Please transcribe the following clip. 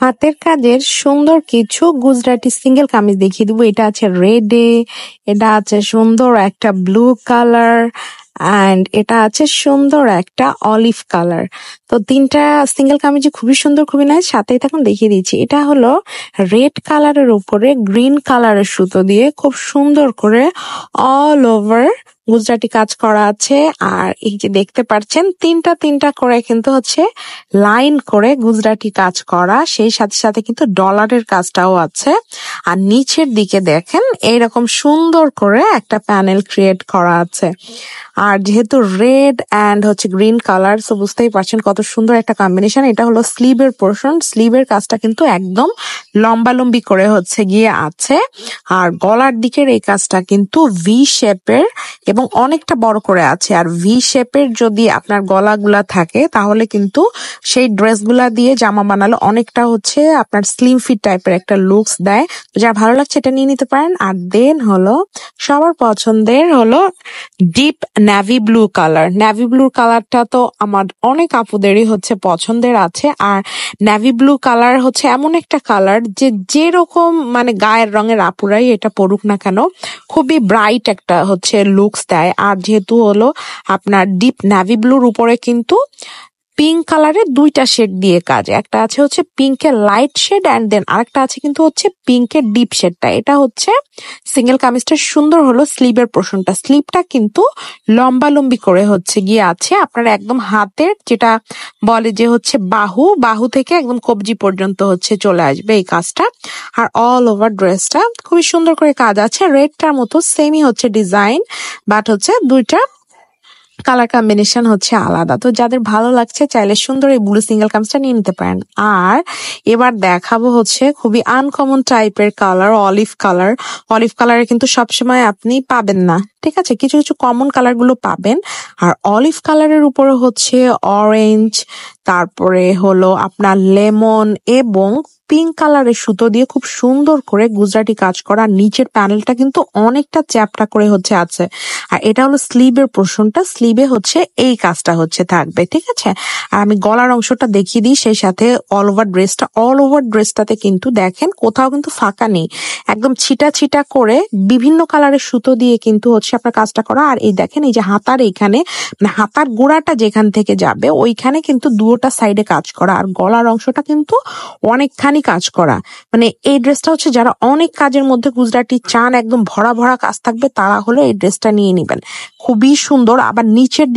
হাতের কাজের সুন্দর কিছু গুজরাটি সিঙ্গেল কামিজ দেখিয়ে দিব। এটা আছে রেডে, এটা আছে সুন্দর একটা ব্লু কালার, অ্যান্ড এটা আছে সুন্দর একটা অলিভ কালার। তো তিনটা সিঙ্গেল কামিজই খুবই সুন্দর, খুবই নাইস। সাথেই তখন দেখিয়ে দিচ্ছি। এটা হলো রেড কালারের উপরে গ্রিন কালারের সুতো দিয়ে খুব সুন্দর করে অল ওভার গুজরাটি কাজ করা আছে। আর এই যে দেখতে পাচ্ছেন তিনটা তিনটা করে কিন্তু হচ্ছে লাইন করে গুজরাটি কাজ করা, সেই সাথে সাথে কিন্তু ডলারের কাজটাও আছে। আর নিচের দিকে দেখেন এইরকম সুন্দর করে একটা প্যানেল ক্রিয়েট করা আছে। আর যেহেতু রেড অ্যান্ড হচ্ছে গ্রিন কালার, তো বুঝতেই পারছেন কত সুন্দর একটা কম্বিনেশন। এটা হলো স্লিভের পোর্শন, স্লিভের কাজটা কিন্তু একদম লম্বালম্বি করে হচ্ছে গিয়ে আছে। আর গলার দিকের এই কাজটা কিন্তু ভি শেপের এবং অনেকটা বড় করে আছে। আর ভি শেপের যদি আপনার গলাগুলা থাকে তাহলে কিন্তু সেই ড্রেসগুলা দিয়ে জামা বানালে অনেকটা হচ্ছে আপনার স্লিম ফিট টাইপের একটা লুকস দেয়। যা ভালো লাগছে এটা নিয়ে নিতে পারেন। আর দেন হলো সবার পছন্দের হলো deep navy blue colour. Navy blue কালারটা তো আমার অনেক আপুদেরই হচ্ছে পছন্দের আছে। আর নেভি ব্লু কালার হচ্ছে এমন একটা কালার যে যেরকম মানে গায়ের রঙের আপুরাই এটা পড়ুক না কেন খুবই ব্রাইট একটা হচ্ছে লুকস দেয়। আর যেহেতু হলো আপনার ডিপ নেভি ব্লুর উপরে কিন্তু পিঙ্ক কালারের দুইটা শেড দিয়ে কাজ, একটা আছে হচ্ছে পিঙ্কের লাইট শেড অ্যান্ড দেন আরেকটা আছে কিন্তু হচ্ছে পিঙ্কের ডিপ শেডটা। এটা হচ্ছে সিঙ্গেল কামিজটা সুন্দর হলো স্লিভের পোর্শনটা, স্লিভটা কিন্তু লম্বালম্বি করে হচ্ছে গিয়ে আছে আপনার একদম হাতের যেটা বলে যে হচ্ছে বাহু, বাহু থেকে একদম কবজি পর্যন্ত হচ্ছে চলে আসবে এই কাজটা। আর অল ওভার ড্রেসটা খুবই সুন্দর করে কাজ আছে। রেডটার মতো সেমই হচ্ছে ডিজাইন, বাট হচ্ছে দুইটা কালার কম্বিনেশন হচ্ছে আলাদা। তো যাদের ভালো লাগছে চাইলে সুন্দর এই ব্লু সিঙ্গেল কামিজটা নিয়ে নিতে পারেন। আর এবার দেখাবো হচ্ছে খুবই আনকমন টাইপের কালার, অলিভ কালার। অলিভ কালারে কিন্তু সবসময় আপনি পাবেন না, ঠিক আছে, কিছু কিছু কমন কালার গুলো পাবেন। আর অলিভ কালারের উপরে হচ্ছে অরেঞ্জ, তারপরে হলো আপনার লেমন এবং পিঙ্ক কালারের সুতো দিয়ে খুব সুন্দর করে গুজরাটি কাজ করা। নিচের প্যানেলটা কিন্তু অনেকটা চ্যাপটা করে হচ্ছে আছে। আর এটা হলো স্লিভের পোর্শনটা, স্লিভে হচ্ছে এই কাজটা হচ্ছে থাকবে, ঠিক আছে। আর আমি গলার অংশটা দেখিয়ে দিই, সেই সাথে অল ওভার ড্রেসটাতে কিন্তু দেখেন কোথাও কিন্তু ফাঁকা নেই, একদম ছিটা ছিটা করে বিভিন্ন কালারের সুতো দিয়ে কিন্তু হচ্ছে আপনার কাজটা করা। আর এই দেখেন এই যে হাতার এইখানে মানে হাতার গোড়াটা যেখান থেকে যাবে ওইখানে কিন্তু দুটোটা সাইডে কাজ করা। আর গলার অংশটা কিন্তু অনেকখানি কাজ করা। মানে এই ড্রেসটা হচ্ছে যারা অনেক কাজের মধ্যে গুজরাটি চান, একদম ভরা ভরা কাজ থাকবে, তারা হলে এই ড্রেসটা নিয়ে নিবেন, খুবই সুন্দর। আবার নিচের দিকে